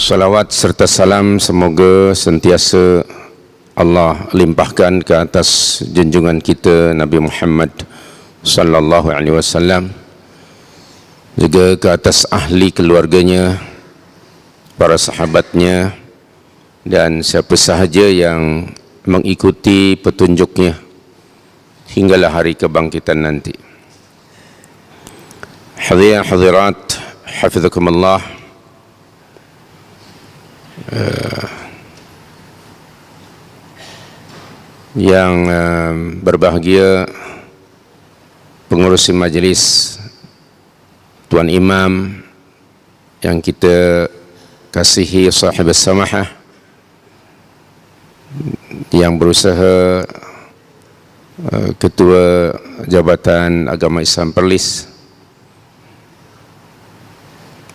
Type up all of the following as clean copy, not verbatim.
Salawat serta salam semoga sentiasa Allah limpahkan ke atas junjungan kita Nabi Muhammad sallallahu alaihi wasallam, juga ke atas ahli keluarganya, para sahabatnya, dan siapa sahaja yang mengikuti petunjuknya hinggalah hari kebangkitan nanti. Hadirin hadirat, hafizakumullah. Yang berbahagia pengurusi majlis, Tuan Imam yang kita kasihi, sahib as-samahah, yang berusaha Ketua Jabatan Agama Islam Perlis,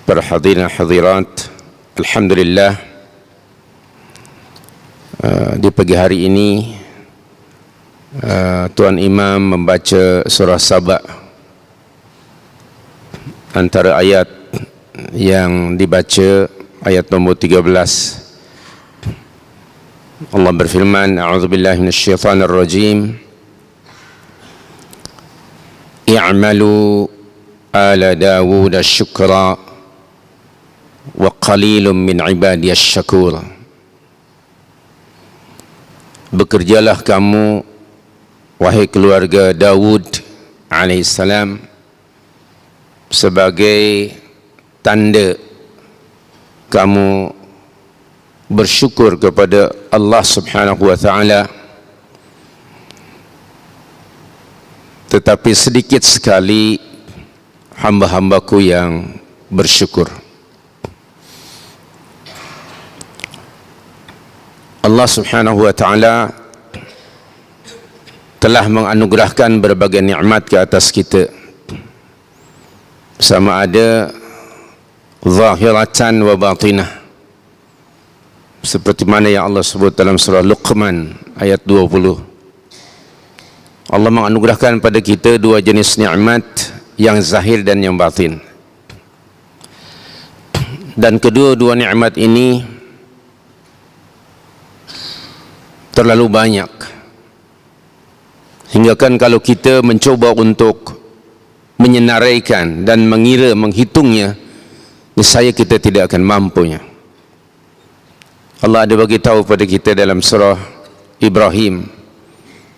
para hadirin hadirat, alhamdulillah, di pagi hari ini Tuan Imam membaca surah Saba. Antara ayat yang dibaca ayat nombor 13. Allah berfirman, a'udzubillahi minasyaitonir rajim, i'malu ala Dawud syukra wa qalilun min ibadiyasy syakur. Bekerjalah kamu, wahai keluarga Dawud alaihissalam, sebagai tanda kamu bersyukur kepada Allah subhanahu wa ta'ala. Tetapi sedikit sekali hamba-hambaku yang bersyukur. Allah subhanahu wa ta'ala telah menganugerahkan berbagai nikmat ke atas kita, sama ada zahiratan wa batinah, seperti mana yang Allah sebut dalam surah Luqman ayat 20. Allah menganugerahkan pada kita dua jenis nikmat, yang zahir dan yang batin, dan kedua-dua nikmat ini terlalu banyak, hingga kan kalau kita mencoba untuk menyenaraikan dan mengira, menghitungnya, niscaya kita tidak akan mampunya. Allah ada bagi tahu pada kita dalam surah Ibrahim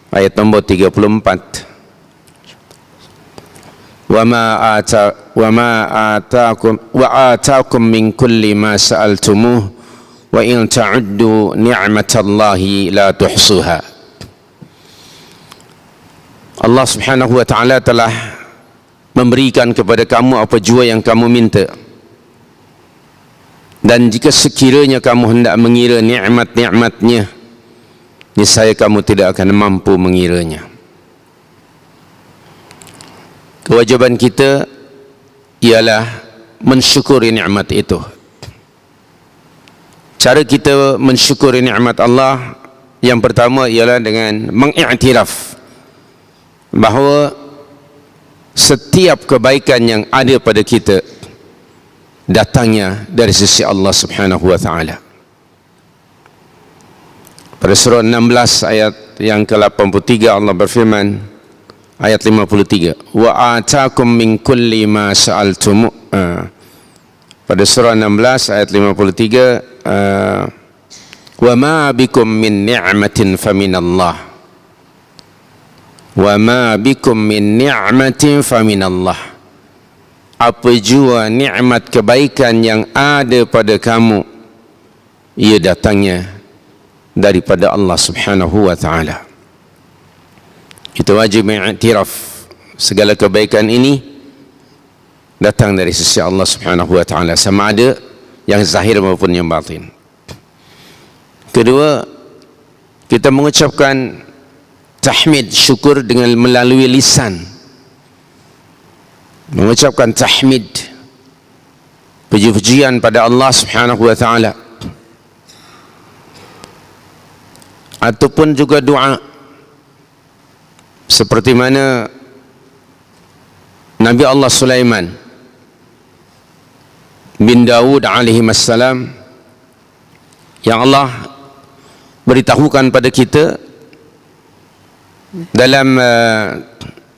ayat nombor 34, wa ma ataakum min kulli ma sa'altumuh wa in ta'uddu ni'matallahi la tuhsuha. Allah subhanahu wa ta'ala telah memberikan kepada kamu apa jua yang kamu minta, dan jika sekiranya kamu hendak mengira nikmat-nikmatnya, niscaya kamu tidak akan mampu mengiranya. Kewajiban kita ialah mensyukuri nikmat itu. Cara kita mensyukuri nikmat Allah yang pertama ialah dengan mengiktiraf bahawa setiap kebaikan yang ada pada kita datangnya dari sisi Allah subhanahu wa ta'ala. Pada surah 16 ayat yang ke-83 Allah berfirman, ayat 53, wa ataakum min kulli ma sa'altum. Pada surah 16 ayat 53, wa ma bikum min ni'matin faminallah, wa ma bikum min ni'matin faminallah. Apa jua nikmat kebaikan yang ada pada kamu, ia datangnya daripada Allah subhanahu wa ta'ala. Kita wajib mengiktiraf segala kebaikan ini datang dari sisi Allah subhanahu wa ta'ala, sama ada yang zahir maupun yang batin. Kedua, kita mengucapkan tahmid, syukur dengan melalui lisan, mengucapkan tahmid, puji-pujian pada Allah subhanahu wa ta'ala, ataupun juga doa, seperti mana Nabi Allah Sulaiman bin Dawud alaihi wassalam yang Allah beritahukan pada kita dalam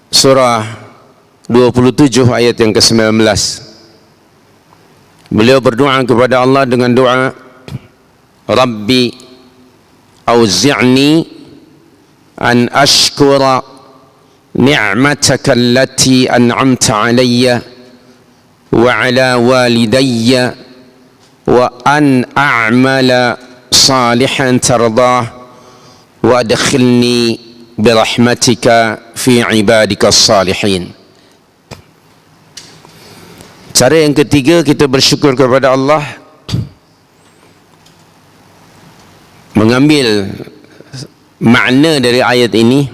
surah 27 ayat yang ke-19. Beliau berdoa kepada Allah dengan doa, Rabbi auzi'ni an ashkura ni'mataka allati an'amta alayya wa ala walidayya wa an a'mala salihan tardah wa adkhilni birahmatika fi ibadika salihin. Cara yang ketiga, kita bersyukur kepada Allah, mengambil makna dari ayat ini,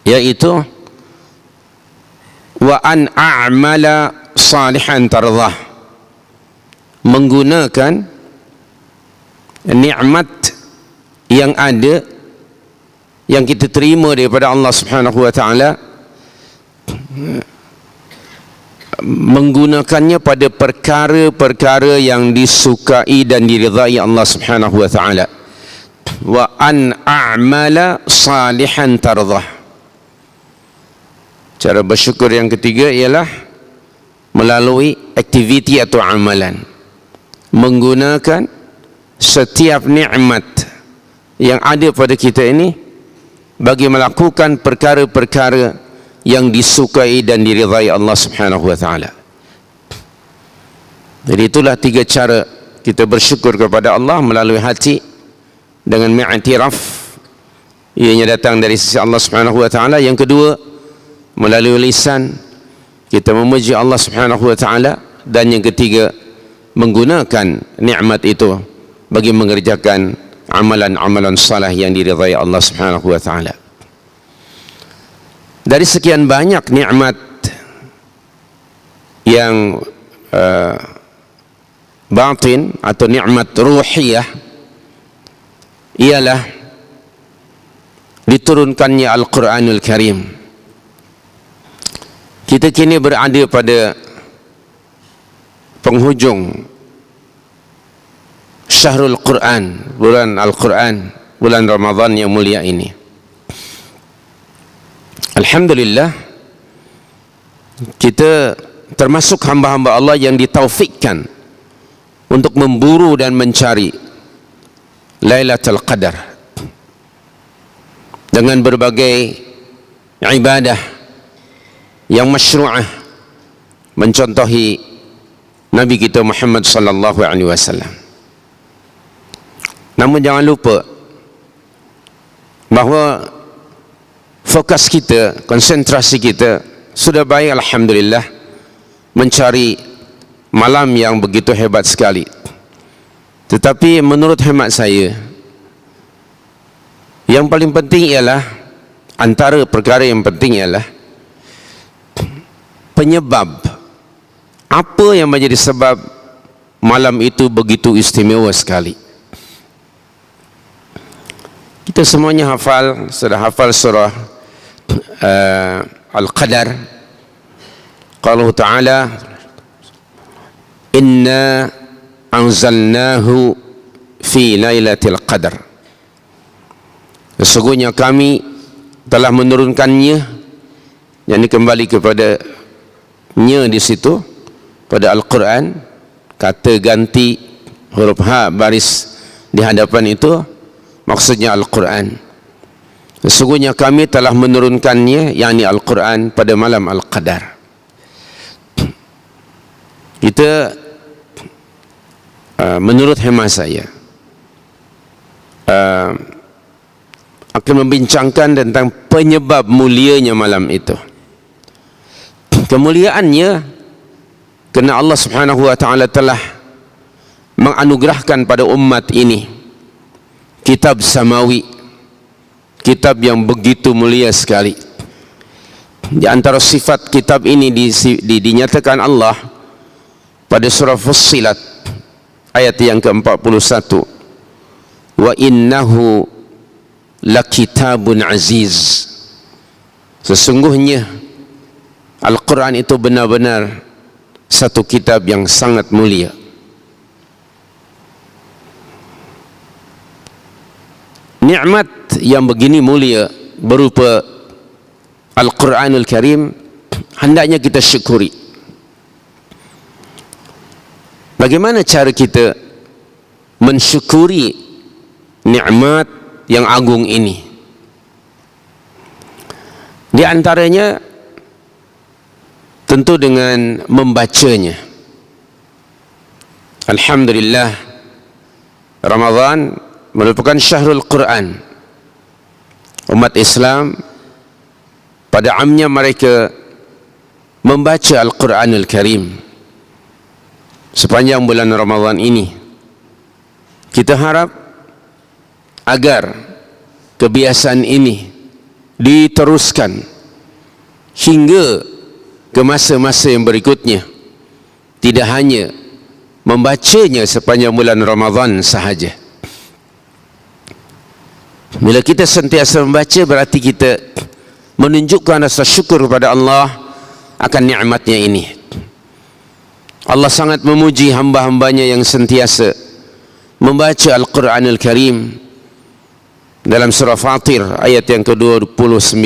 yaitu wa an a'mala salihan tardah, menggunakan nikmat yang ada yang kita terima daripada Allah Subhanahu wa taala, menggunakannya pada perkara-perkara yang disukai dan diridai Allah Subhanahu wa taala. Wa an a'mala salihan tardah. Cara bersyukur yang ketiga ialah melalui aktiviti atau amalan, menggunakan setiap nikmat yang ada pada kita ini bagi melakukan perkara-perkara yang disukai dan diridai Allah Subhanahu wa taala. Jadi itulah tiga cara kita bersyukur kepada Allah: melalui hati dengan mi'tiraf, ianya datang dari sisi Allah Subhanahu wa taala; yang kedua, melalui lisan kita memuji Allah Subhanahu wa taala; dan yang ketiga, menggunakan nikmat itu bagi mengerjakan amalan-amalan saleh yang diridai Allah Subhanahu wa taala. Dari sekian banyak nikmat yang batin atau nikmat ruhiyah, ialah diturunkannya Al-Quranul Karim. Kita kini berada pada penghujung Syahrul Quran, bulan Al-Quran, bulan Ramadan yang mulia ini. Alhamdulillah, kita termasuk hamba-hamba Allah yang ditaufikkan untuk memburu dan mencari Lailatul Qadar dengan berbagai ibadah yang masyru'ah, mencontohi Nabi kita Muhammad sallallahu alaihi wasallam. Namun jangan lupa bahawa fokus kita, konsentrasi kita sudah baik, alhamdulillah, mencari malam yang begitu hebat sekali. Tetapi menurut hemat saya, yang paling penting ialah, antara perkara yang penting ialah penyebab, apa yang menjadi sebab malam itu begitu istimewa sekali. Kita semuanya sudah hafal surah Al-Qadar. Qala Ta'ala, inna anzalnahu fi lailatul qadar. Sesungguhnya kami telah menurunkannya, yang kembali kepada nya di situ pada Al-Quran, kata ganti huruf ha baris di hadapan itu maksudnya Al-Quran. Sesungguhnya kami telah menurunkannya, yakni Al-Quran, pada malam Al-Qadar. Kita menurut hemat saya akan membincangkan tentang penyebab mulianya malam itu. Kemuliaannya kerana Allah Subhanahu wa taala telah menganugerahkan pada umat ini kitab samawi, kitab yang begitu mulia sekali. Di antara sifat kitab ini dinyatakan Allah pada surah Fussilat ayat yang ke-41, wa innahu lakitabun aziz. Sesungguhnya Al-Quran itu benar-benar satu kitab yang sangat mulia. nikmat yang begini mulia berupa Al-Quranul Karim, hendaknya kita syukuri. Bagaimana cara kita mensyukuri nikmat yang agung ini? Di antaranya tentu dengan membacanya. Alhamdulillah, Ramadan merupakan syahrul Quran. Umat Islam pada amnya mereka membaca Al-Quranul Karim sepanjang bulan Ramadan ini. Kita harap agar kebiasaan ini diteruskan hingga ke masa-masa yang berikutnya, tidak hanya membacanya sepanjang bulan Ramadan sahaja. Bila kita sentiasa membaca, berarti kita menunjukkan rasa syukur kepada Allah akan nikmatnya ini. Allah sangat memuji hamba-hambanya yang sentiasa membaca Al-Quranul Karim. Dalam surah Fatir ayat yang ke-29,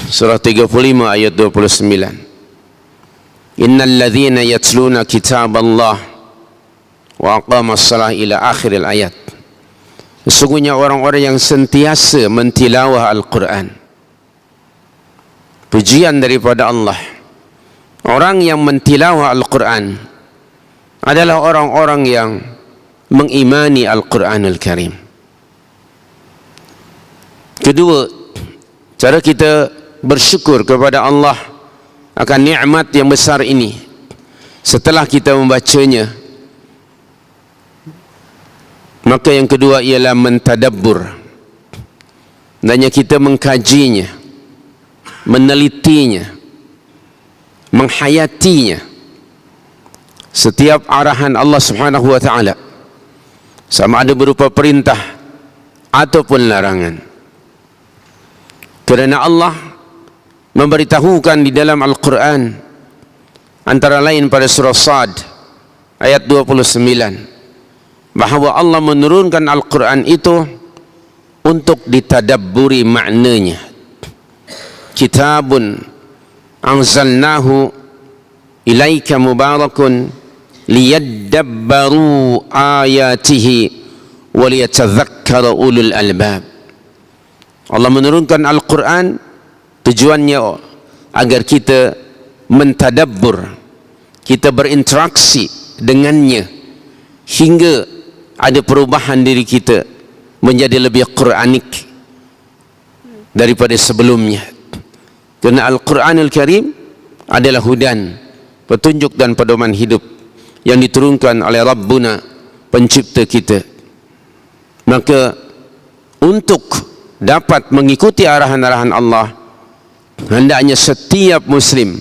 surah 35 ayat 29, innal ladzina yatluna kitaballah wa aqamas shalah ila akhiril ayat. Sesungguhnya orang-orang yang sentiasa mentilawah Al-Quran. Pujian daripada Allah. Orang yang mentilawah Al-Quran adalah orang-orang yang mengimani Al-Quranul Karim. Kedua, cara kita bersyukur kepada Allah akan nikmat yang besar ini setelah kita membacanya, maka yang kedua ialah mentadabbur. Hendaknya kita mengkajinya, menelitinya, menghayatinya setiap arahan Allah Subhanahu wa taala, sama ada berupa perintah ataupun larangan. Kerana Allah memberitahukan di dalam Al-Quran, antara lain pada surah Sad ayat 29, bahawa Allah menurunkan Al-Quran itu untuk ditadabburi maknanya. Kitabun anzalnahu ilaika mubarakun liyadabbaru ayatihi waliyatadzakkara ulul albab. Allah menurunkan Al-Quran tujuannya agar kita mentadabbur, kita berinteraksi dengannya hingga ada perubahan diri kita menjadi lebih Quranik daripada sebelumnya. Kerana Al-Quranul Karim adalah hudan, petunjuk dan pedoman hidup yang diturunkan oleh Rabbuna, pencipta kita. Maka untuk dapat mengikuti arahan-arahan Allah, hendaknya setiap Muslim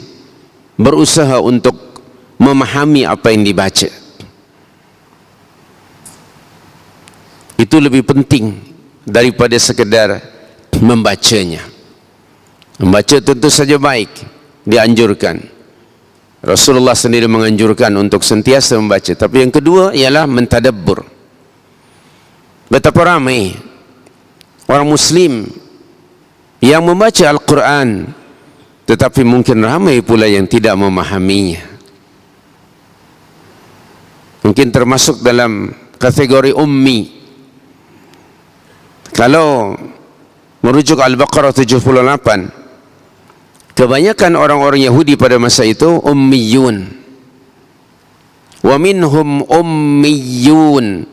berusaha untuk memahami apa yang dibaca. Itu lebih penting daripada sekedar membacanya. Membaca tentu saja baik, dianjurkan. Rasulullah sendiri menganjurkan untuk sentiasa membaca. Tapi yang kedua ialah mentadabbur. Betapa ramai orang Muslim yang membaca Al-Quran, tetapi mungkin ramai pula yang tidak memahaminya. Mungkin termasuk dalam kategori ummi. Kalau merujuk Al-Baqarah 78, kebanyakan orang-orang Yahudi pada masa itu ummiyun. Wa minhum ummiyun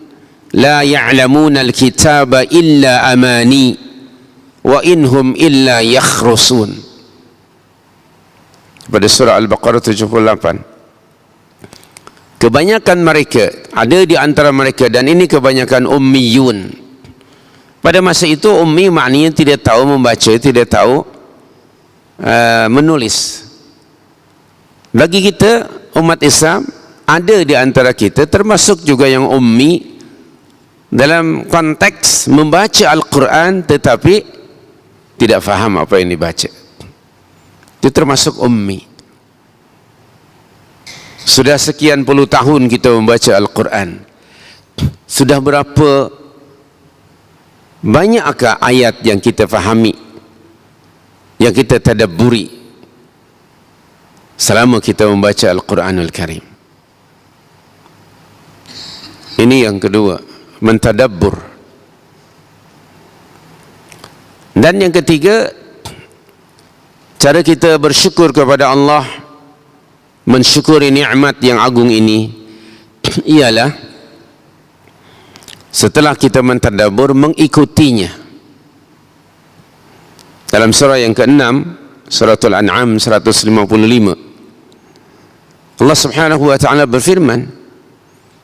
la ya'lamuna al-kitaba illa amani wa inhum illa yakhrusun. Pada surah Al-Baqarah 78, kebanyakan mereka, ada di antara mereka, dan ini kebanyakan ummiyun. Pada masa itu ummi maknanya tidak tahu membaca, tidak tahu menulis. Bagi kita umat Islam, ada di antara kita termasuk juga yang ummi dalam konteks membaca Al-Quran tetapi tidak faham apa yang dibaca. Itu termasuk ummi. Sudah sekian puluh tahun kita membaca Al-Quran, sudah berapa Banyakkah ayat yang kita fahami, yang kita tadabburi selama kita membaca Al-Quranul Karim? Ini yang kedua, mentadabbur. Dan yang ketiga, cara kita bersyukur kepada Allah, mensyukuri nikmat yang agung ini, ialah setelah kita mentadabbur, mengikutinya. Dalam surah yang ke-6, Suratul An'am 155, Allah Subhanahu wa ta'ala berfirman,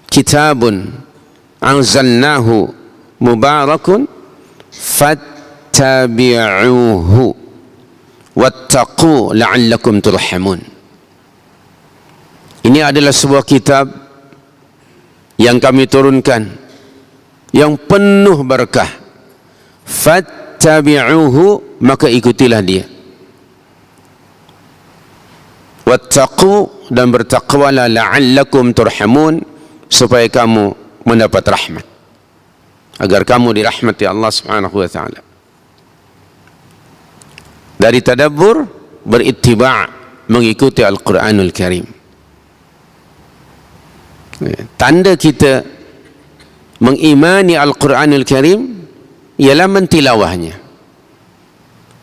kitabun anzalnahu mubarakun fattabi'uhu wattaqu la'allakum turhamun. Ini adalah sebuah kitab yang kami turunkan, yang penuh berkah. Fattabi'uhu, maka ikutilah dia. Wattaqu, dan bertakwalah, la'allakum turhamun, supaya kamu mendapat rahmat, agar kamu dirahmati Allah Subhanahu wa ta'ala. Dari tadabbur, berittiba', mengikuti Al-Quranul Karim. Tanda kita mengimani Al-Quranul Karim ialah mentilawahnya,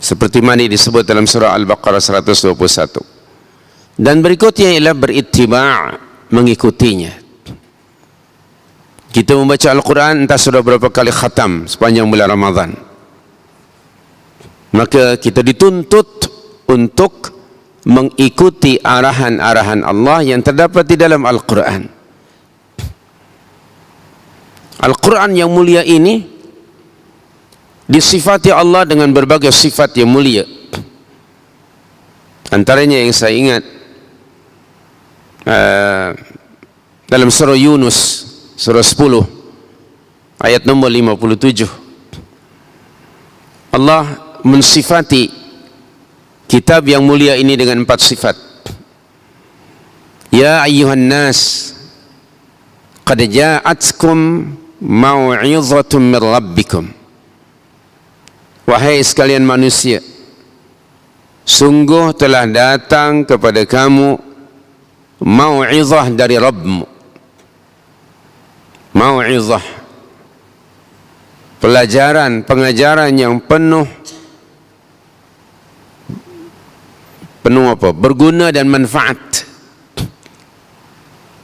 seperti mana disebut dalam surah Al-Baqarah 121. Dan berikutnya ialah berittiba', mengikutinya. Kita membaca Al-Quran, entah sudah berapa kali khatam sepanjang bulan Ramadan, maka kita dituntut untuk mengikuti arahan-arahan Allah yang terdapat di dalam Al-Quran. Al-Quran yang mulia ini disifati Allah dengan berbagai sifat yang mulia. Antaranya yang saya ingat dalam surah Yunus, surah 10 ayat nombor 57, Allah mensifati kitab yang mulia ini dengan 4 sifat. Ya ayyuhan nas, qad ja'atkum mau'izatun min rabbikum. Wahai sekalian manusia, sungguh telah datang kepada kamu mau'izah dari Rabbmu. Mau'izah, pelajaran, pengajaran yang penuh apa? Berguna dan manfaat.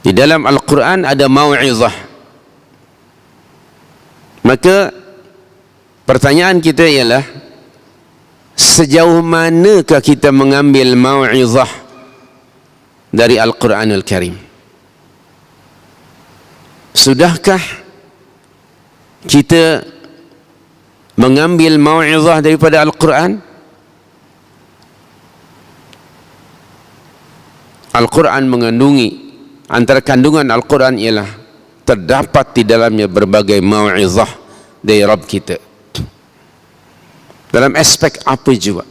Di dalam Al-Quran ada mau'izah. Maka pertanyaan kita ialah, sejauh manakah kita mengambil mau'izah dari Al-Quranul Karim? Sudahkah kita mengambil mau'izah daripada Al-Quran? Al-Quran mengandungi, antara kandungan Al-Quran ialah terdapat di dalamnya berbagai mau'izah dari Rabb kita, dalam aspek apa juga.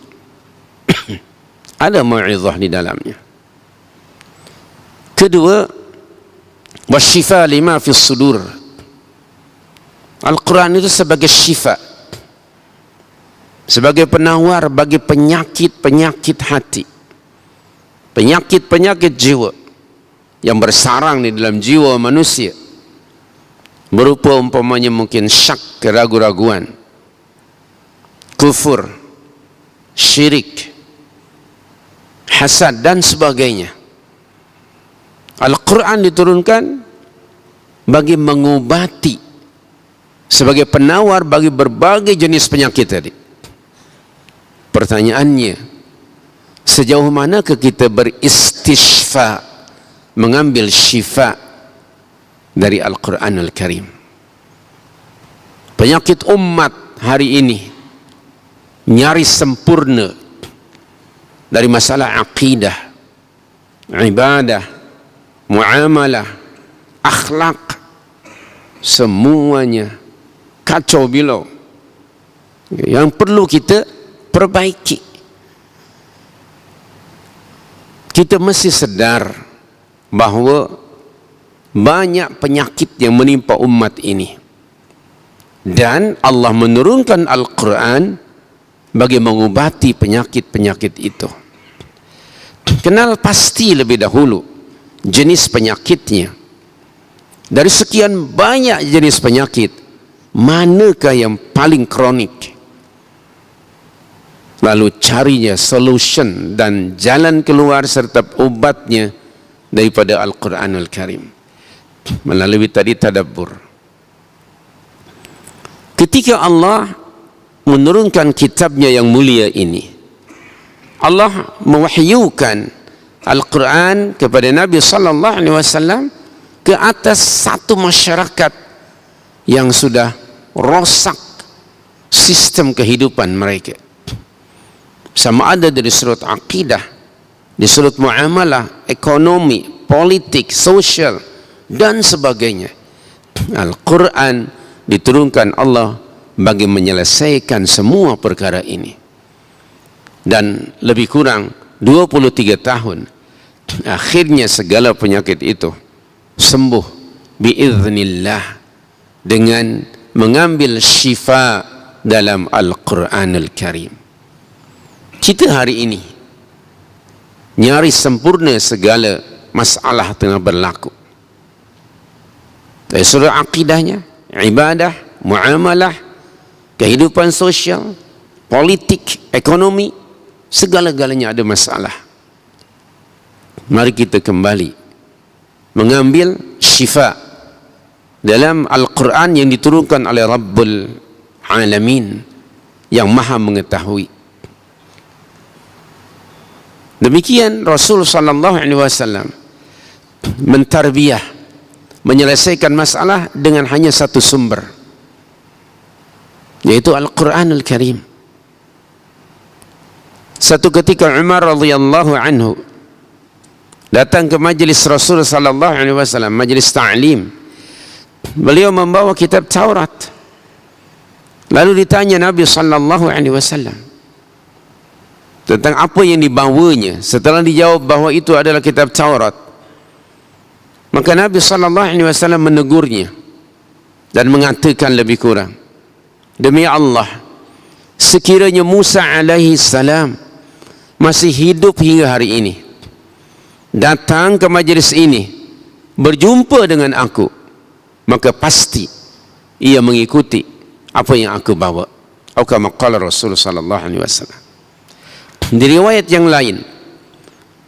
Ada mau'izah di dalamnya. Kedua, wasyifa lima fis sudur. Al-Quran itu sebagai syifa, sebagai penawar bagi penyakit-penyakit hati, penyakit-penyakit jiwa yang bersarang di dalam jiwa manusia, berupa umpamanya mungkin syak, keraguan-raguan, kufur, syirik, hasad dan sebagainya. Al-Quran diturunkan bagi mengobati, sebagai penawar bagi berbagai jenis penyakit tadi. Pertanyaannya, sejauh manakah kita beristishfa, mengambil syifa dari Al-Quranul Karim? Penyakit umat hari ini nyaris sempurna, dari masalah akidah, ibadah, muamalah, akhlak, semuanya kacau bilau yang perlu kita perbaiki. Kita mesti sadar bahawa banyak penyakit yang menimpa umat ini. Dan Allah menurunkan Al-Quran bagi mengobati penyakit-penyakit itu. Kenal pasti lebih dahulu jenis penyakitnya. Dari sekian banyak jenis penyakit, manakah yang paling kronik? Lalu carinya solution dan jalan keluar serta obatnya daripada Al-Quranul Karim melalui tadi tadabbur. Ketika Allah menurunkan kitabnya yang mulia ini, Allah mewahyukan Al-Quran kepada Nabi sallallahu alaihi wasallam ke atas satu masyarakat yang sudah rosak sistem kehidupan mereka. Sama ada dari sudut akidah, di sudut muamalah, ekonomi, politik, sosial dan sebagainya. Al-Quran diturunkan Allah bagi menyelesaikan semua perkara ini. Dan lebih kurang 23 tahun akhirnya segala penyakit itu sembuh biiznillah dengan mengambil syifa dalam Al-Quranul Karim. Kita hari ini nyaris sempurna segala masalah tengah berlaku. Dari sudut akidahnya, ibadah, muamalah, kehidupan sosial, politik, ekonomi, segala-galanya ada masalah. Mari kita kembali mengambil syifa dalam Al-Quran yang diturunkan oleh Rabbul Alamin yang maha mengetahui. Demikian Rasul sallallahu alaihi wasallam mentarbiyah, menyelesaikan masalah dengan hanya satu sumber, yaitu Al-Quranul Karim. Satu ketika Umar radhiyallahu anhu datang ke majlis Rasul sallallahu alaihi wasallam, majlis ta'lim. Beliau membawa kitab Taurat. Lalu ditanya Nabi sallallahu alaihi wasallam tentang apa yang dibawanya. Setelah dijawab bahawa itu adalah kitab Taurat, maka Nabi sallallahu alaihi wasallam menegurnya dan mengatakan lebih kurang, demi Allah, sekiranya Musa alaihi salam masih hidup hingga hari ini, datang ke majlis ini, berjumpa dengan aku, maka pasti ia mengikuti apa yang aku bawa. Atau kama qala Rasul sallallahu alaihi wasallam. Di riwayat yang lain,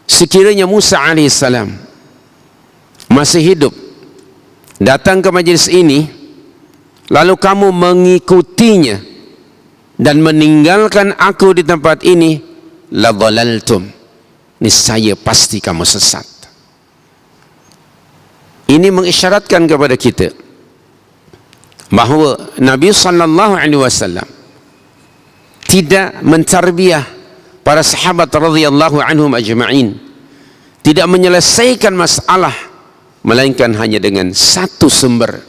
sekiranya Musa alaihissalam masih hidup, datang ke majlis ini, lalu kamu mengikutinya dan meninggalkan aku di tempat ini, la dhalaltum, niscaya pasti kamu sesat. Ini mengisyaratkan kepada kita bahawa Nabi sallallahu alaihi wasallam tidak mentarbiyah para sahabat radhiyallahu anhum ajma'in, tidak menyelesaikan masalah melainkan hanya dengan satu sumber,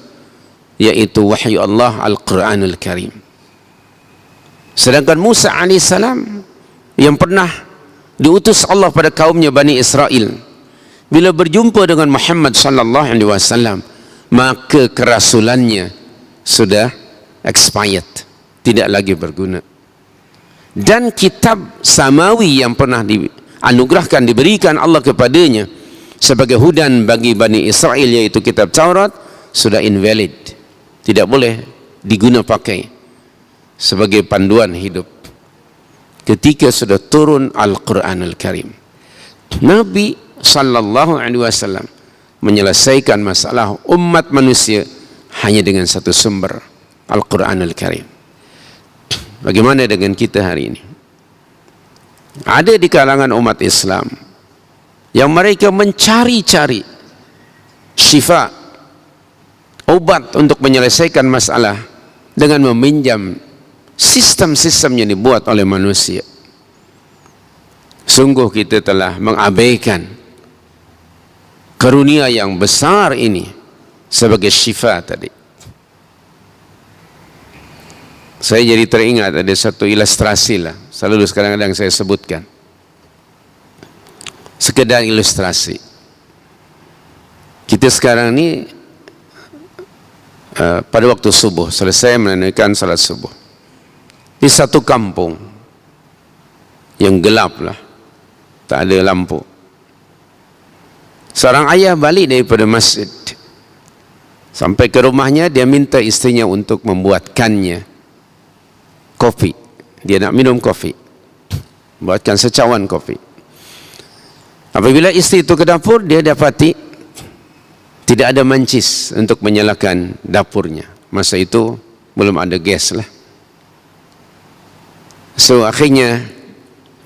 yaitu wahyu Allah Al-Quranul Karim. Sedangkan Musa alaihissalam yang pernah diutus Allah pada kaumnya Bani Israel, bila berjumpa dengan Muhammad sallallahu alaihi wasallam, maka kerasulannya sudah expired, tidak lagi berguna. Dan kitab samawi yang pernah dianugerahkan, diberikan Allah kepadanya sebagai hudan bagi Bani Israel, yaitu kitab Taurat, sudah invalid, tidak boleh diguna pakai sebagai panduan hidup ketika sudah turun Al-Quranul Karim. Nabi sallallahu alaihi wasallam menyelesaikan masalah umat manusia hanya dengan satu sumber, Al-Quranul Karim. Bagaimana dengan kita hari ini? Ada di kalangan umat Islam yang mereka mencari-cari syifa, obat untuk menyelesaikan masalah dengan meminjam sistem-sistem yang dibuat oleh manusia. Sungguh kita telah mengabaikan karunia yang besar ini sebagai syifa tadi. Saya jadi teringat ada satu ilustrasi lah, selalu kadang-kadang saya sebutkan, sekedar ilustrasi. Kita sekarang ni pada waktu subuh, selesai menunaikan salat subuh di satu kampung yang gelap lah, tak ada lampu. Seorang ayah balik daripada masjid, sampai ke rumahnya, dia minta istrinya untuk membuatkannya kopi. Dia nak minum kopi, buatkan secawan kopi. Apabila istri itu ke dapur, dia dapati tidak ada mancis untuk menyalakan dapurnya. Masa itu belum ada gas lah. So akhirnya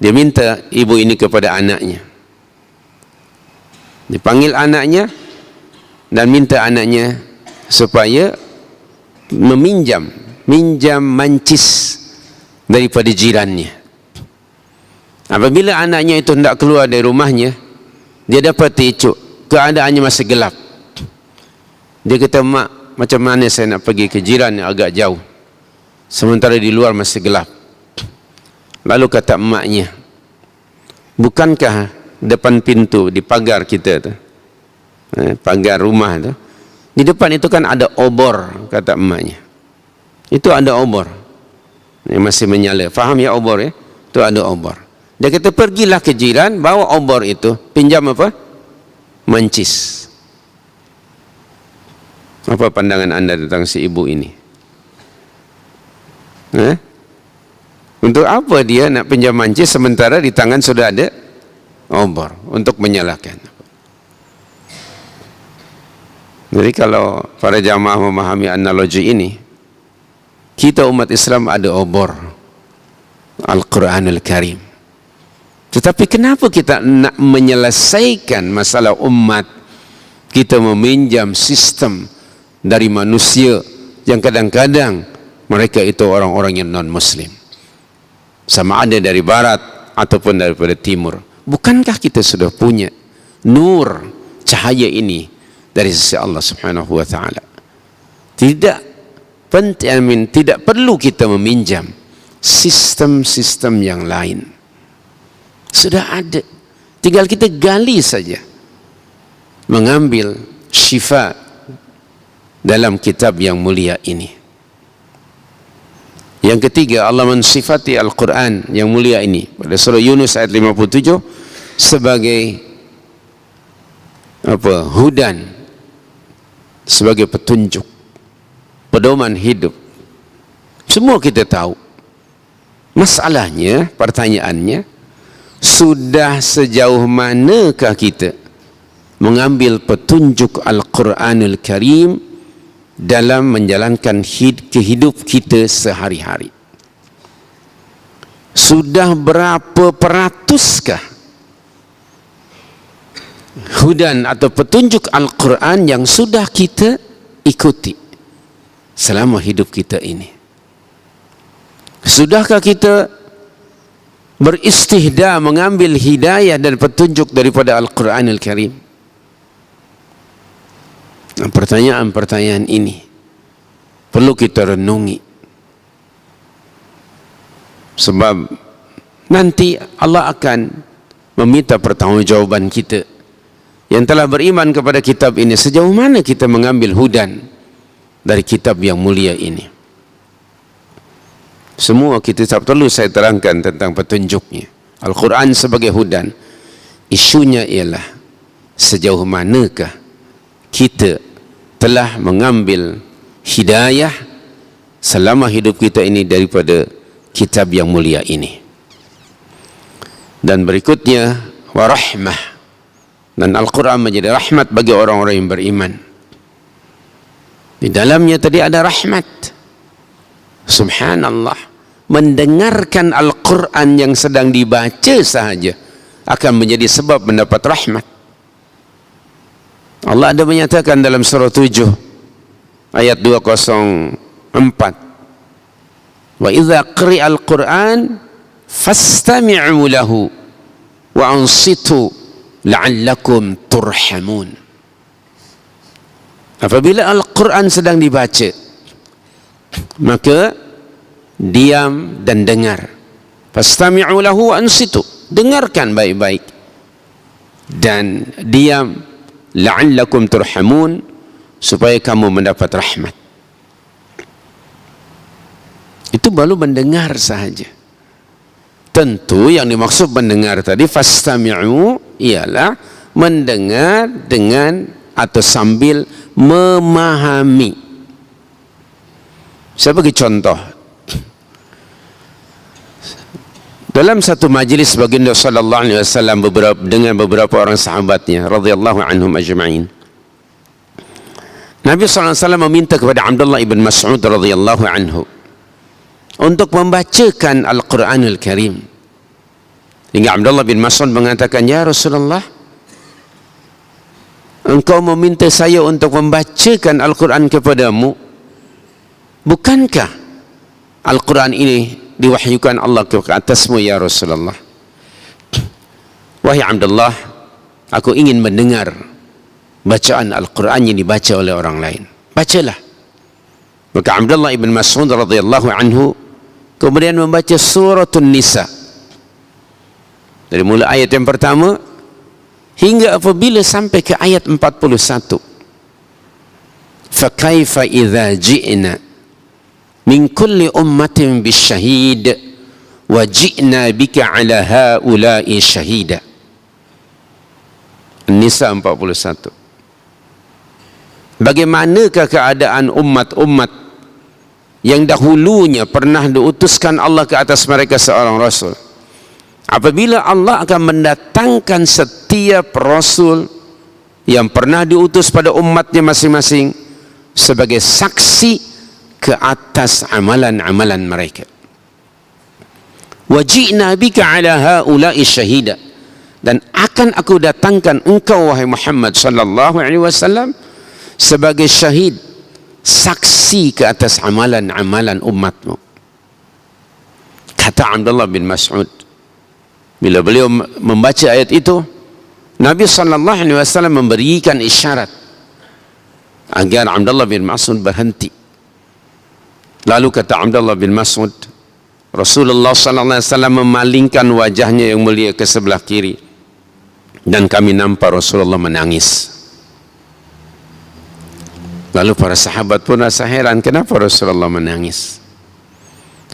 dia minta ibu ini kepada anaknya. Dipanggil anaknya dan minta anaknya supaya minjam mancis daripada jirannya. Apabila anaknya itu hendak keluar dari rumahnya, dia dapati keadaannya masih gelap. Dia kata, mak, macam mana saya nak pergi ke jiran yang agak jauh sementara di luar masih gelap? Lalu kata emaknya, bukankah depan pintu di pagar kita tu, pagar rumah tu, di depan itu kan ada obor, kata emaknya. Itu ada obor yang masih menyala. Faham ya obor ya? Itu ada obor. Dia kata, pergilah ke jiran, bawa obor itu, pinjam apa? Mancis. Apa pandangan anda tentang si ibu ini? Untuk apa dia nak pinjam mancis sementara di tangan sudah ada obor untuk menyalakan? Jadi kalau para jamaah memahami analogi ini, kita umat Islam ada obor Al-Quranul Karim. Tetapi kenapa kita nak menyelesaikan masalah umat, kita meminjam sistem dari manusia yang kadang-kadang mereka itu orang-orang yang non-muslim, sama ada dari barat ataupun daripada timur? Bukankah kita sudah punya nur, cahaya ini dari sisi Allah Subhanahu wa taala? Tidak penting, tidak perlu kita meminjam sistem-sistem yang lain. Sudah ada, tinggal kita gali saja, mengambil syifa dalam kitab yang mulia ini. Yang ketiga, Allah mensifati Al-Quran yang mulia ini pada surah Yunus ayat 57 sebagai hudan, sebagai petunjuk, pedoman hidup. Semua kita tahu. Masalahnya, pertanyaannya, sudah sejauh manakah kita mengambil petunjuk Al-Quranul Karim dalam menjalankan hidup kita sehari-hari? Sudah berapa peratuskah hudan atau petunjuk Al-Quran yang sudah kita ikuti selama hidup kita ini? Sudahkah kita beristihda mengambil hidayah dan petunjuk daripada Al-Quranul Karim? Pertanyaan-pertanyaan ini perlu kita renungi, sebab nanti Allah akan meminta pertanggungjawaban kita yang telah beriman kepada kitab ini. Sejauh mana kita mengambil hudan dari kitab yang mulia ini? Semua kita tak perlu saya terangkan tentang petunjuknya. Al-Quran sebagai hudan, isunya ialah sejauh manakah kita telah mengambil hidayah selama hidup kita ini daripada kitab yang mulia ini. Dan berikutnya, warahmah, dan Al-Quran menjadi rahmat bagi orang-orang yang beriman. Di dalamnya tadi ada rahmat. Subhanallah, mendengarkan Al-Quran yang sedang dibaca sahaja akan menjadi sebab mendapat rahmat. Allah ada menyatakan dalam surah 7 ayat 204, wa idza quri'al Qur'an fastami'u lahu wa ansitu la'allakum turhamun. Apabila Al-Quran sedang dibaca, maka diam dan dengar. Fastami'u lahu wa ansitu, dengarkan baik-baik dan diam, la'allakum turhamun, supaya kamu mendapat rahmat. Itu baru mendengar sahaja. Tentu yang dimaksud mendengar tadi fastami'u ialah mendengar dengan atau sambil memahami. Saya bagi contoh. Dalam satu majlis baginda sallallahu alaihi wasallam dengan beberapa orang sahabatnya radhiyallahu anhum ajma'in. Nabi sallallahu alaihi wasallam meminta kepada Abdullah ibn Mas'ud radhiyallahu anhu untuk membacakan Al-Quranul Karim. Hingga Abdullah bin Mas'ud mengatakan, "Ya Rasulullah, engkau meminta saya untuk membacakan Al-Quran kepadamu. Bukankah Al-Quran ini diwahyukan Allah ke atasmu ya Rasulullah?" "Wahai Abdullah, aku ingin mendengar bacaan Al-Quran yang dibaca oleh orang lain." "Bacalah." Maka Abdullah ibn Mas'ud radhiyallahu anhu kemudian membaca Suratun Nisa dari mula ayat yang pertama hingga apabila sampai ke ayat 41. "Fakaifa idza ji'na min kulli ummatin bisyahid wa ji'na bika ala haula'i syahida." Nisa 41. Bagaimanakah keadaan umat-umat yang dahulunya pernah diutuskan Allah ke atas mereka seorang rasul, apabila Allah akan mendatangkan setiap rasul yang pernah diutus pada umatnya masing-masing sebagai saksi ke atas amalan-amalan mereka. "Waji'na bika ala haula'i syahida." Dan akan aku datangkan engkau wahai Muhammad sallallahu alaihi wasallam sebagai syahid, saksi ke atas amalan-amalan umatmu. Kata Abdullah bin Mas'ud, bila beliau membaca ayat itu, Nabi sallallahu alaihi wasallam memberikan isyarat agar Abdullah bin Mas'ud berhenti. Lalu kata Abdullah bin Mas'ud, Rasulullah sallallahu alaihi wasallam memalingkan wajahnya yang mulia ke sebelah kiri dan kami nampak Rasulullah menangis. Lalu para sahabat pun rasa heran, kenapa Rasulullah menangis?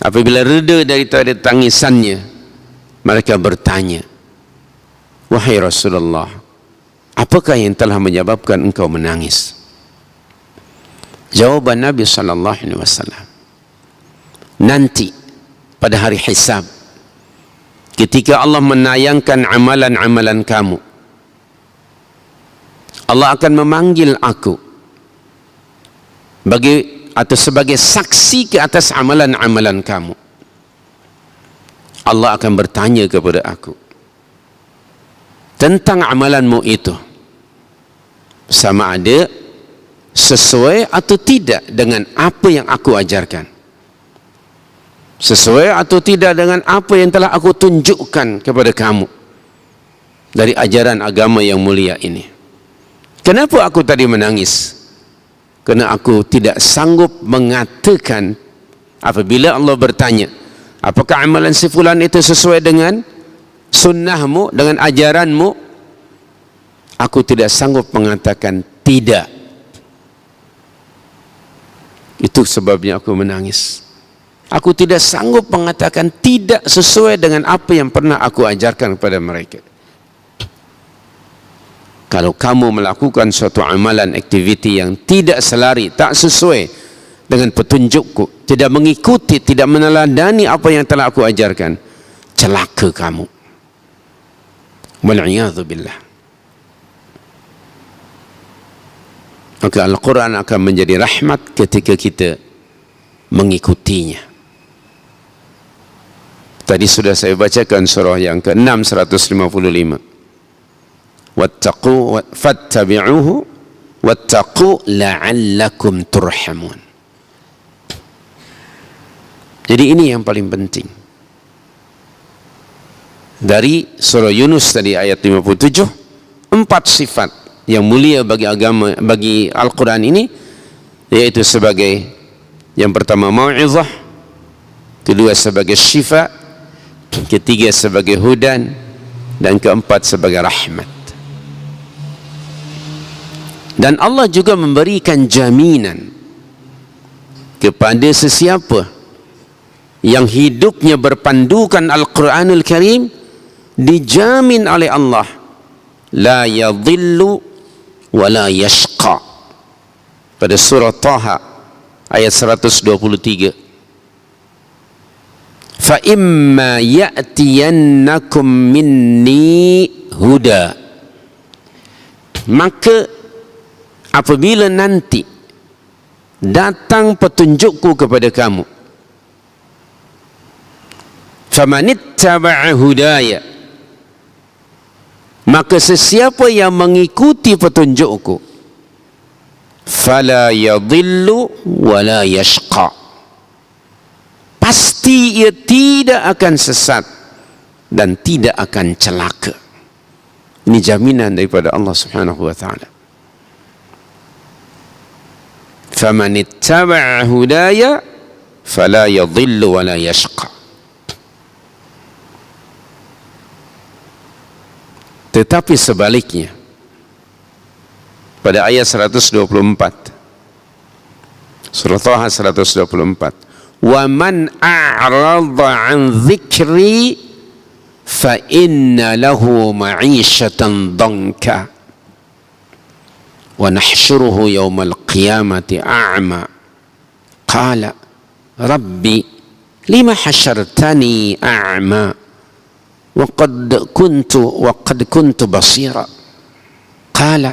Apabila reda daripada tangisannya, mereka bertanya, "Wahai Rasulullah, apakah yang telah menyebabkan engkau menangis?" Jawaban Nabi sallallahu alaihi wasallam, "Nanti pada hari hisab, ketika Allah menayangkan amalan-amalan kamu, Allah akan memanggil aku sebagai saksi ke atas amalan-amalan kamu. Allah akan bertanya kepada aku tentang amalanmu itu, sama ada sesuai atau tidak dengan apa yang aku ajarkan, sesuai atau tidak dengan apa yang telah aku tunjukkan kepada kamu dari ajaran agama yang mulia ini. Kenapa aku tadi menangis? Kerana aku tidak sanggup mengatakan apabila Allah bertanya, apakah amalan si fulan itu sesuai dengan sunnahmu, dengan ajaranmu? Aku tidak sanggup mengatakan tidak. Itu sebabnya aku menangis. Aku tidak sanggup mengatakan tidak sesuai dengan apa yang pernah aku ajarkan kepada mereka. Kalau kamu melakukan suatu amalan, aktiviti yang tidak selari, tak sesuai dengan petunjukku, tidak mengikuti, tidak meneladani apa yang telah aku ajarkan, celaka kamu. Wal'iyadhu billah. Maka Al-Quran akan menjadi rahmat ketika kita mengikutinya. Tadi sudah saya bacakan surah yang ke-6 155. Wattaqu fattabi'uhu wattaqu la'allakum turhamun. Jadi ini yang paling penting. Dari surah Yunus tadi ayat 57, 4 sifat yang mulia bagi agama, bagi Al-Quran ini, yaitu sebagai yang pertama mau'izah, kedua sebagai syifa, ketiga sebagai hudan, dan keempat sebagai rahmat. Dan Allah juga memberikan jaminan kepada sesiapa yang hidupnya berpandukan Al-Quranul Karim, dijamin oleh Allah la yadhillu wa la yashqa. Pada surah Taha ayat 123, fa imma ya'tiyannakum minni huda, maka apabila nanti datang petunjukku kepada kamu, famanittaba'a hudaya, maka sesiapa yang mengikuti petunjukku, fala yadhillu wala yashqa, pasti ia tidak akan sesat dan tidak akan celaka. Ini jaminan daripada Allah Subhanahu wa taala. Famanittaba'a hudaya fala yadhillu wala yashqa. Tetapi sebaliknya, pada ayat 124 surah Taha 124, wa man a'rada an dzikri fa inna lahu ma'isyatan dhanka wa nahsyuruhu yawmal qiyamati a'ma qala rabbi lima hasyartani a'ma وقد كنت بصيرا قال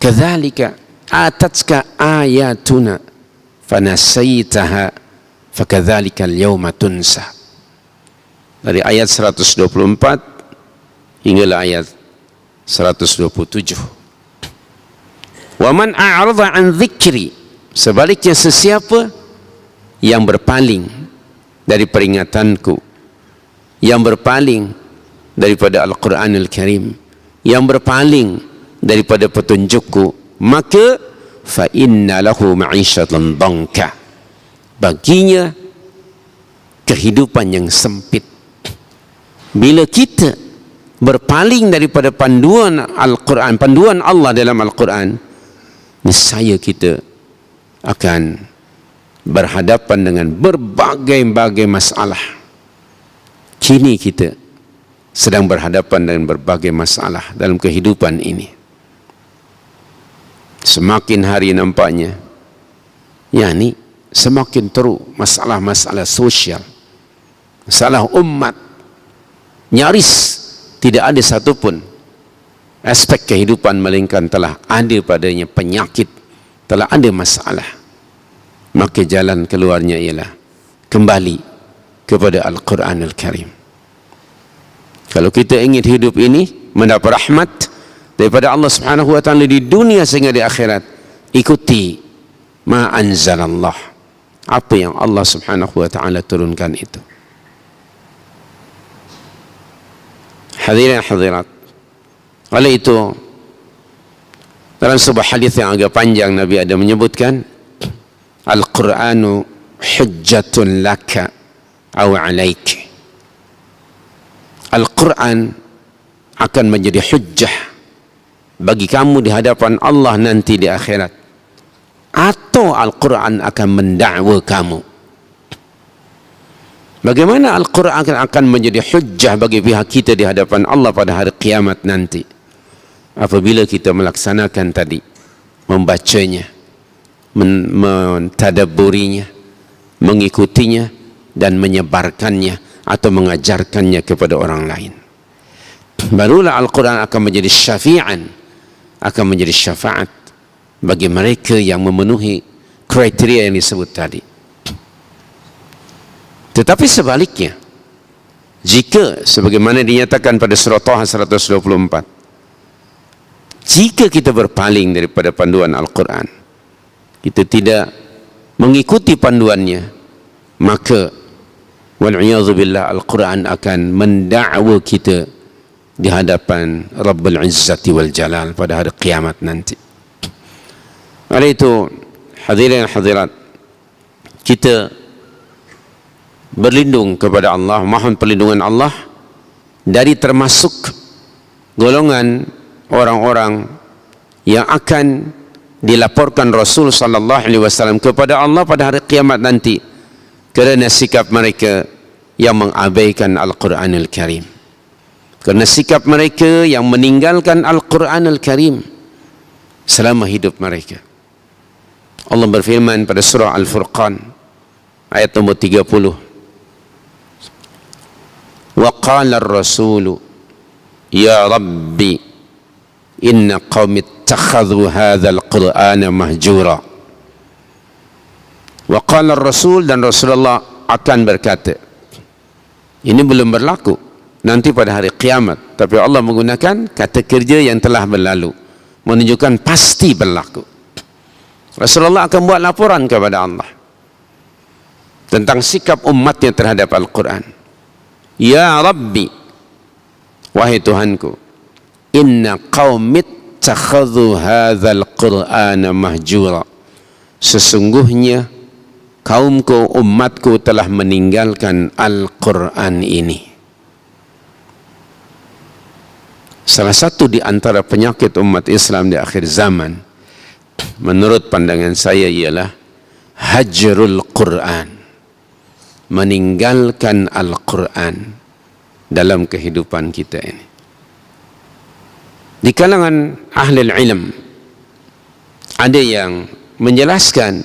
كذلك آتتك آياتنا فنسيتها فكذلك اليوم تنسى. Dari ayat 124 hingga ayat 127. Wa man a'rada an dzikri, sebaliknya sesiapa yang berpaling dari peringatanku, yang berpaling daripada Al-Quranul Karim, yang berpaling daripada petunjukku, maka fa inna lahu ma'isyatan dhanka, baginya kehidupan yang sempit. Bila kita berpaling daripada panduan Al-Quran, panduan Allah dalam Al-Quran, niscaya kita akan berhadapan dengan berbagai-bagai masalah. Kini kita sedang berhadapan dengan berbagai masalah dalam kehidupan ini. Semakin hari nampaknya, yakni semakin teruk masalah-masalah sosial, masalah umat. Nyaris tidak ada satupun aspek kehidupan melainkan telah ada padanya penyakit, telah ada masalah. Maka jalan keluarnya ialah kembali kepada Al-Quranul Karim. Kalau kita ingin hidup ini mendapat rahmat daripada Allah Subhanahu wa taala di dunia sehingga di akhirat, ikuti ma anzalallah, apa yang Allah Subhanahu wa taala turunkan itu. Hadirin hadirat, oleh itu dalam sebuah hadis yang agak panjang Nabi ada menyebutkan, Al-Qur'anu hujjatun laka aw alaik. Al-Quran akan menjadi hujjah bagi kamu di hadapan Allah nanti di akhirat, atau Al-Quran akan mendakwa kamu. Bagaimana Al-Quran akan menjadi hujjah bagi pihak kita di hadapan Allah pada hari kiamat nanti? Apabila kita melaksanakan tadi, membacanya, mentadabburinya, mengikutinya, dan menyebarkannya atau mengajarkannya kepada orang lain. Barulah Al-Quran akan menjadi syafi'an, akan menjadi syafaat bagi mereka yang memenuhi kriteria yang disebut tadi. Tetapi sebaliknya, jika sebagaimana dinyatakan pada surah Taha 124, jika kita berpaling daripada panduan Al-Quran, kita tidak mengikuti panduannya, maka wal'iyadzubillah Al-Quran akan mendakwa kita di hadapan Rabbul Izzati wal Jalal pada hari kiamat nanti. Oleh itu, hadirin hadirat, kita berlindung kepada Allah, mohon perlindungan Allah dari termasuk golongan orang-orang yang akan dilaporkan Rasul sallallahu alaihi wasallam kepada Allah pada hari kiamat nanti kerana sikap mereka yang mengabaikan Al-Quranul Karim, kerana sikap mereka yang meninggalkan Al-Quranul Karim selama hidup mereka. Allah berfirman pada surah Al-Furqan ayat nombor 30, wa qala ar-rasulu ya rabbi inna qaumi ittakhadhu hadzal qur'ana mahjura. Wa qala ar-rasul, dan Rasulullah akan berkata, ini belum berlaku nanti pada hari kiamat, tapi Allah menggunakan kata kerja yang telah berlalu menunjukkan pasti berlaku. Rasulullah akan buat laporan kepada Allah tentang sikap umatnya terhadap Al-Quran. Ya Rabbi, wahai Tuhanku, inna qaumit takhadhu hadzal qur'ana mahjura, sesungguhnya kaumku, umatku telah meninggalkan Al-Quran ini. Salah satu di antara penyakit umat Islam di akhir zaman, menurut pandangan saya, ialah hajrul Quran, meninggalkan Al-Quran dalam kehidupan kita ini. Di kalangan ahli ilm ada yang menjelaskan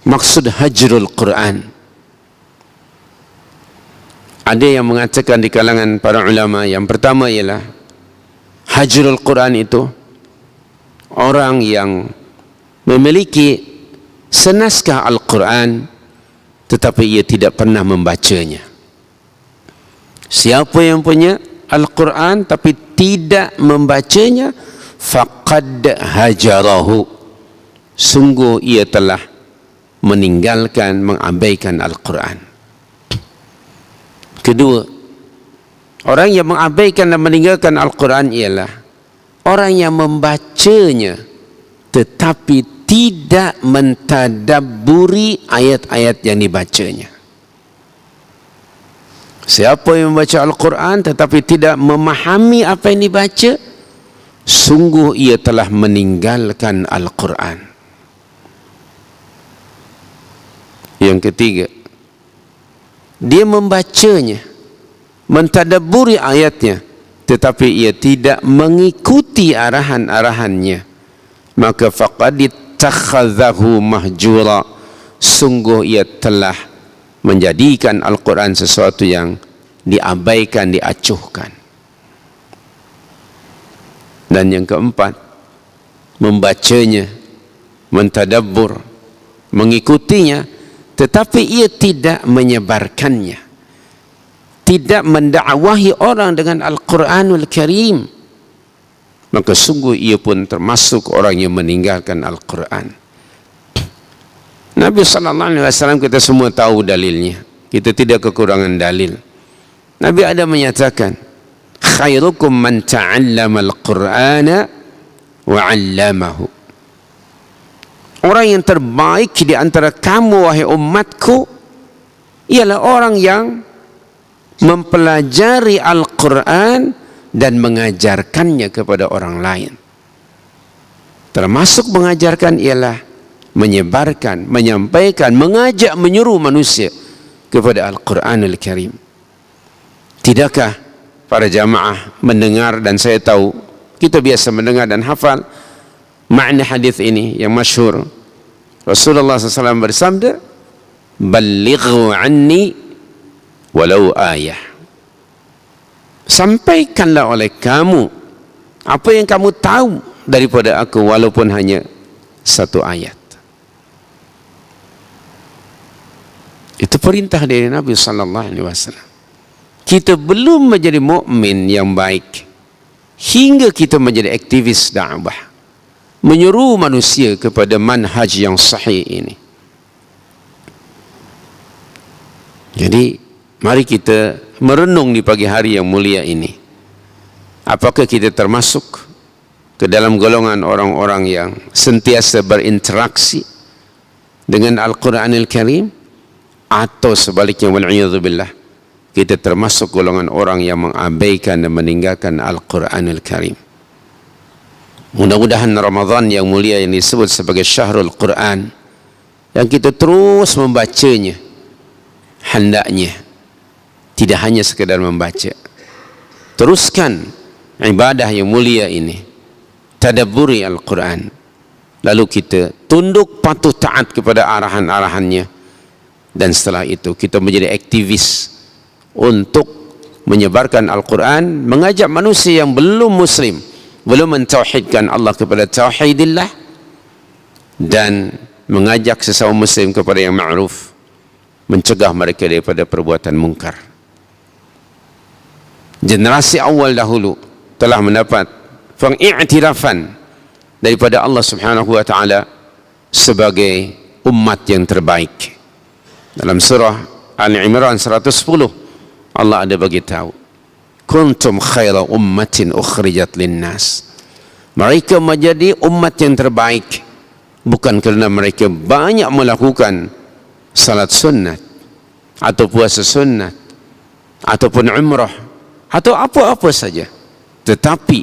maksud hajrul Quran. Ada yang mengatakan di kalangan para ulama, yang pertama ialah hajrul Quran itu orang yang memiliki senaskah Al-Quran tetapi ia tidak pernah membacanya. Siapa yang punya Al-Quran tapi tidak membacanya, faqad hajarahu, sungguh ia telah meninggalkan, mengabaikan Al-Quran. Kedua, orang yang mengabaikan dan meninggalkan Al-Quran ialah orang yang membacanya tetapi tidak mentadabburi ayat-ayat yang dibacanya. Siapa yang membaca Al-Quran tetapi tidak memahami apa yang dibaca, sungguh ia telah meninggalkan Al-Quran. Yang ketiga, dia membacanya, mentadabburi ayatnya, tetapi ia tidak mengikuti arahan-arahannya, maka faqad ittakhadhahu mahjura, sungguh ia telah menjadikan Al-Quran sesuatu yang diabaikan, diacuhkan. Dan yang keempat, membacanya, mentadabbur, mengikutinya, tetapi ia tidak menyebarkannya, tidak mendakwahi orang dengan Al-Quranul Karim, maka sungguh ia pun termasuk orang yang meninggalkan Al-Quran. Nabi SAW, kita semua tahu dalilnya, kita tidak kekurangan dalil. Nabi ada menyatakan, khairukum man ta'allama al-Qur'ana wa 'allamahu. Orang yang terbaik di antara kamu, wahai umatku, ialah orang yang mempelajari Al-Quran dan mengajarkannya kepada orang lain. Termasuk mengajarkan ialah menyebarkan, menyampaikan, mengajak, menyuruh manusia kepada Al-Quranul Karim. Tidakkah para jamaah mendengar, dan saya tahu kita biasa mendengar dan hafal makna hadis ini yang masyhur. Rasulullah SAW bersabda, "Ballighu anni walau ayah." Sampaikanlah oleh kamu apa yang kamu tahu daripada aku, walaupun hanya satu ayat. Itu perintah dari Nabi SAW. Kita belum menjadi mukmin yang baik hingga kita menjadi aktivis dakwah, menyuruh manusia kepada manhaj yang sahih ini. Jadi mari kita merenung di pagi hari yang mulia ini, apakah kita termasuk ke dalam golongan orang-orang yang sentiasa berinteraksi dengan Al-Quranul Karim, atau sebaliknya, wal'iyadzubillah, kita termasuk golongan orang yang mengabaikan dan meninggalkan Al-Quranul Karim. Mudah-mudahan Ramadan yang mulia yang disebut sebagai Syahrul Quran, yang kita terus membacanya, hendaknya tidak hanya sekadar membaca, teruskan ibadah yang mulia ini, tadabburi Al-Quran, lalu kita tunduk patuh taat kepada arahan-arahannya, dan setelah itu kita menjadi aktivis untuk menyebarkan Al-Quran, mengajak manusia yang belum muslim, belum mentauhidkan Allah kepada tauhidillah, dan mengajak sesama muslim kepada yang ma'ruf, mencegah mereka daripada perbuatan mungkar. Generasi awal dahulu telah mendapat pengiktirafan daripada Allah Subhanahu wa taala sebagai umat yang terbaik. Dalam surah Al-Imran 110 Allah ada bagi tahu, kuntum khaira ummatin ukhrijat linnas. Mereka menjadi umat yang terbaik bukan kerana mereka banyak melakukan salat sunnat atau puasa sunnat ataupun umrah atau apa-apa saja, tetapi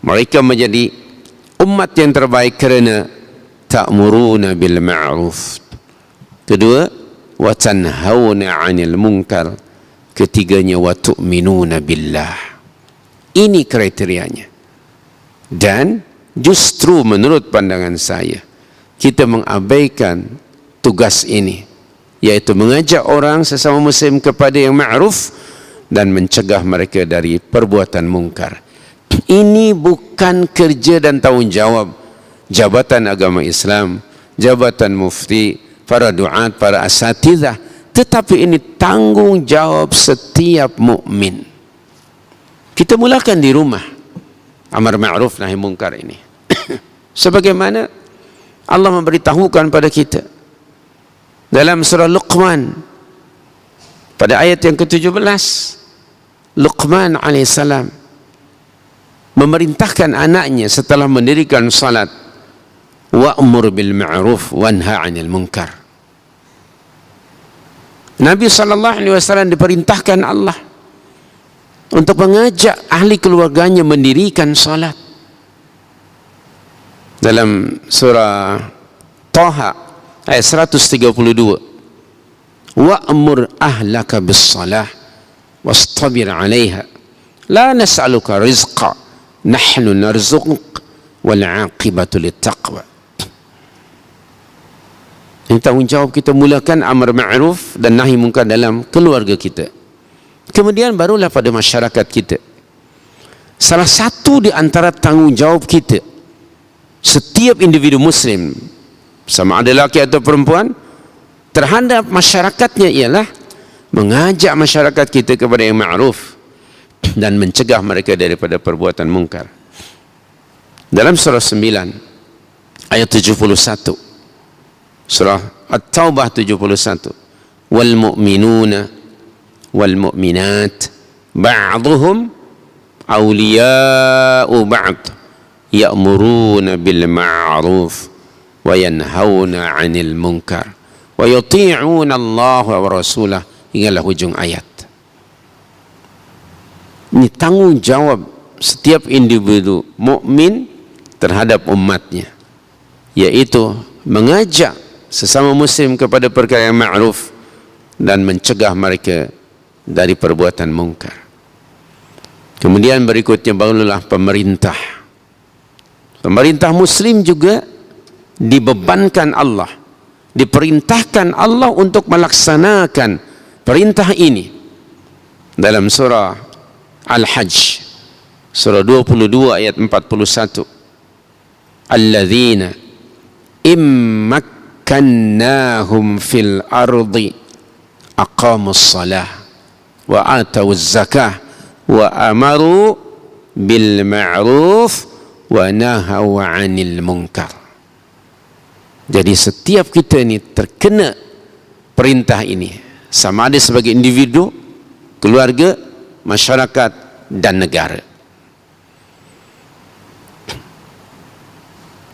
mereka menjadi umat yang terbaik kerana ta'muruna bil ma'ruf. Kedua, wa tanhauna 'anil munkar. Ketiganya, wa tu'minuna billah. Ini kriterianya. Dan justru menurut pandangan saya, kita mengabaikan tugas ini, yaitu mengajak orang sesama muslim kepada yang ma'ruf dan mencegah mereka dari perbuatan mungkar. Ini bukan kerja dan tanggungjawab jabatan agama Islam, jabatan mufti, para duat, para asatidzah, tetapi ini tanggungjawab setiap mukmin. Kita mulakan di rumah amar ma'ruf nahi mungkar ini. Sebagaimana Allah memberitahukan pada kita dalam surah Luqman pada ayat yang ke-17, Luqman alaihissalam memerintahkan anaknya setelah mendirikan salat, wa'mur bil ma'ruf wanha 'anil munkar. Nabi SAW diperintahkan Allah untuk mengajak ahli keluarganya mendirikan salat. Dalam surah Taha ayat 132, wa'mur ahlaka bis salah wastabir 'alaiha la nas'aluka rizqa nahnu narzuquk wal 'aqibatu littaqwa. Ini tanggungjawab kita mulakan amar ma'ruf dan nahi munkar dalam keluarga kita. Kemudian barulah pada masyarakat kita. Salah satu di antara tanggungjawab kita, setiap individu muslim, sama ada lelaki atau perempuan, terhadap masyarakatnya ialah mengajak masyarakat kita kepada yang ma'ruf dan mencegah mereka daripada perbuatan mungkar. Dalam surah 9 ayat 71, surah At-Taubah 71, wal mu'minuna wal mu'minat ba'duhum awliya'u ba'd ya'muruna bil ma'ruf wa yanhauna 'anil munkar wa yuti'una Allah wa rasulah, hinggalah hujung ayat. Ini tanggungjawab setiap individu mukmin terhadap umatnya, yaitu mengajak sesama muslim kepada perkara yang ma'ruf dan mencegah mereka dari perbuatan mungkar. Kemudian berikutnya barulah pemerintah. Pemerintah muslim juga dibebankan Allah, diperintahkan Allah untuk melaksanakan perintah ini. Dalam surah Al-Hajj surah 22 ayat 41, alladzina immakkannahum fil ardi aqamus salah wa atawuz zakah wa amaru bil ma'ruf wa nahaw 'anil munkar. Jadi setiap kita ini terkena perintah ini, sama ada sebagai individu, keluarga, masyarakat dan negara.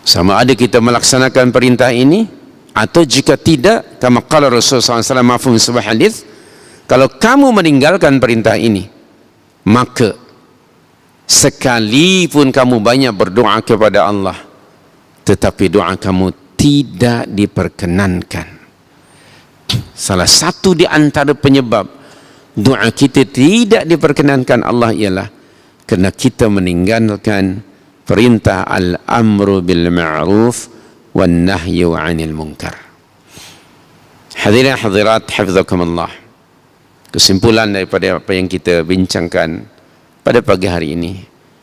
Sama ada kita melaksanakan perintah ini atau jika tidak, kama qala Rasulullah SAW mafhum sebuah hadis, kalau kamu meninggalkan perintah ini, maka sekalipun kamu banyak berdoa kepada Allah, tetapi doa kamu tidak diperkenankan. Salah satu di antara penyebab doa kita tidak diperkenankan Allah ialah kerana kita meninggalkan perintah al-amru bil ma'ruf wan nahyu 'anil munkar. Hadirin hadirat hafizakumullah. Kesimpulan daripada apa yang kita bincangkan pada pagi hari ini,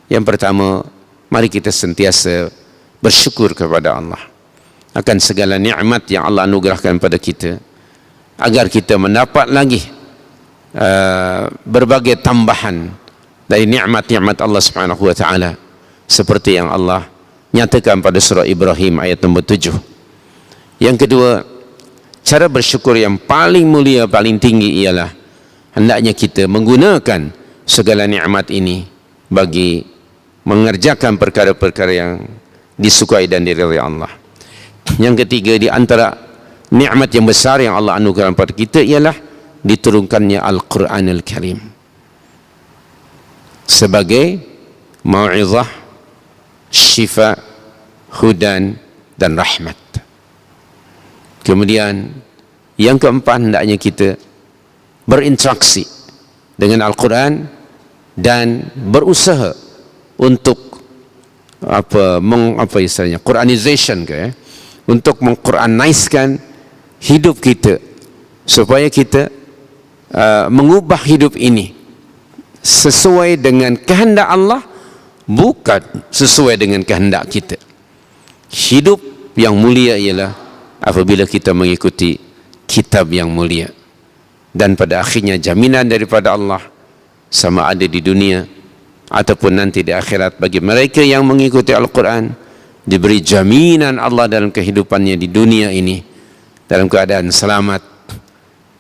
yang pertama, mari kita sentiasa bersyukur kepada Allah akan segala nikmat yang Allah anugerahkan pada kita, agar kita mendapat lagi berbagai tambahan dari nikmat-nikmat Allah Subhanahu wa taala, seperti yang Allah nyatakan pada surah Ibrahim ayat nombor 7. Yang kedua, cara bersyukur yang paling mulia, paling tinggi ialah hendaknya kita menggunakan segala nikmat ini bagi mengerjakan perkara-perkara yang disukai dan diridai Allah. Yang ketiga, di antara nikmat yang besar yang Allah anugerahkan pada kita ialah diturunkannya Al-Quranul Karim sebagai mau'izah, syifa, hudan dan rahmat. Kemudian yang keempat, hendaknya kita berinteraksi dengan Al-Quran dan berusaha untuk istilahnya Quranization untuk mengquranizekan hidup kita, supaya kita mengubah hidup ini sesuai dengan kehendak Allah, bukan sesuai dengan kehendak kita. Hidup yang mulia ialah apabila kita mengikuti kitab yang mulia, dan pada akhirnya jaminan daripada Allah, sama ada di dunia ataupun nanti di akhirat, bagi mereka yang mengikuti Al-Quran diberi jaminan Allah dalam kehidupannya di dunia ini dalam keadaan selamat,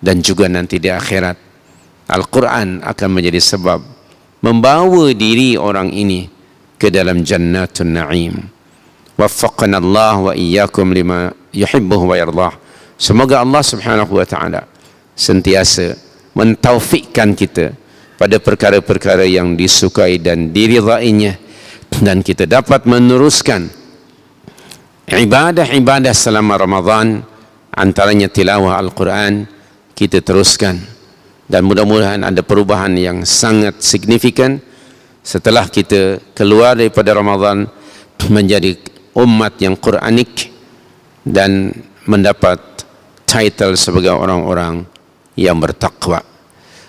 dan juga nanti di akhirat Al-Quran akan menjadi sebab membawa diri orang ini ke dalam jannatun na'im. Waffaqana Allah wa iyyakum lima yuhibbuhu wa yardah. Semoga Allah Subhanahu wa taala sentiasa mentaufikkan kita pada perkara-perkara yang disukai dan diridainya, dan kita dapat meneruskan ibadah-ibadah selama Ramadan, antaranya tilawah Al-Quran kita teruskan, dan mudah-mudahan ada perubahan yang sangat signifikan setelah kita keluar daripada Ramadan menjadi umat yang Quranik dan mendapat title sebagai orang-orang yang bertakwa.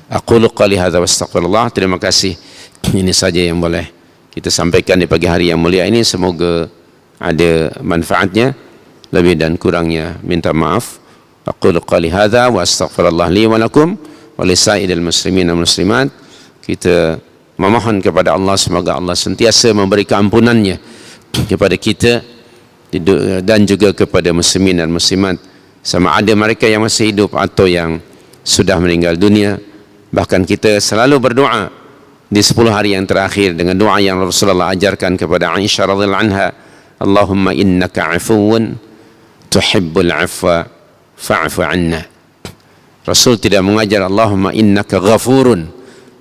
Aqulu qali hadza wa astaghfirullah. Terima kasih. Ini saja yang boleh kita sampaikan di pagi hari yang mulia ini. Semoga ada manfaatnya. Lebih dan kurangnya minta maaf. Aqulu qali hadza wa astaghfirullah li wa lakum wa lisairil muslimin wal muslimat. Kita memohon kepada Allah, semoga Allah sentiasa memberi keampunannya kepada kita dan juga kepada muslimin dan muslimat, sama ada mereka yang masih hidup atau yang sudah meninggal dunia. Bahkan kita selalu berdoa di 10 hari yang terakhir dengan doa yang Rasulullah ajarkan kepada Aisyah radhiyallahu anha, Allahumma innaka afuwun tuhibbul afwa fa'fu anna. Rasul tidak mengajar Allahumma innaka ghafurun,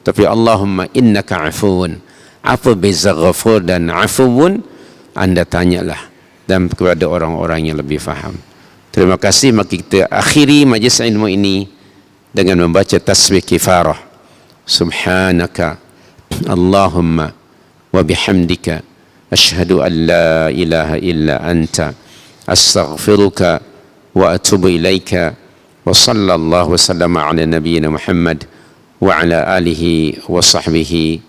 tapi Allahumma innaka afuwun. Apa beza ghafur dan afuwun? Anda tanyalah dan kepada orang-orang yang lebih faham. Terima kasih. Maka kita akhiri majlis ilmu ini dengan membaca tasbih kifarah. Subhanaka Allahumma wa bihamdika ashhadu an la ilaha illa anta astaghfiruka wa atubu ilaika wa sallallahu wa sallama ala nabiyyina Muhammad wa ala alihi wa sahbihi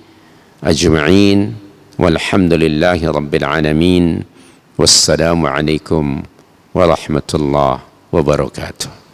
ajma'in walhamdulillahi rabbil alamin. Wassalamu alaikum warahmatullahi wabarakatuh.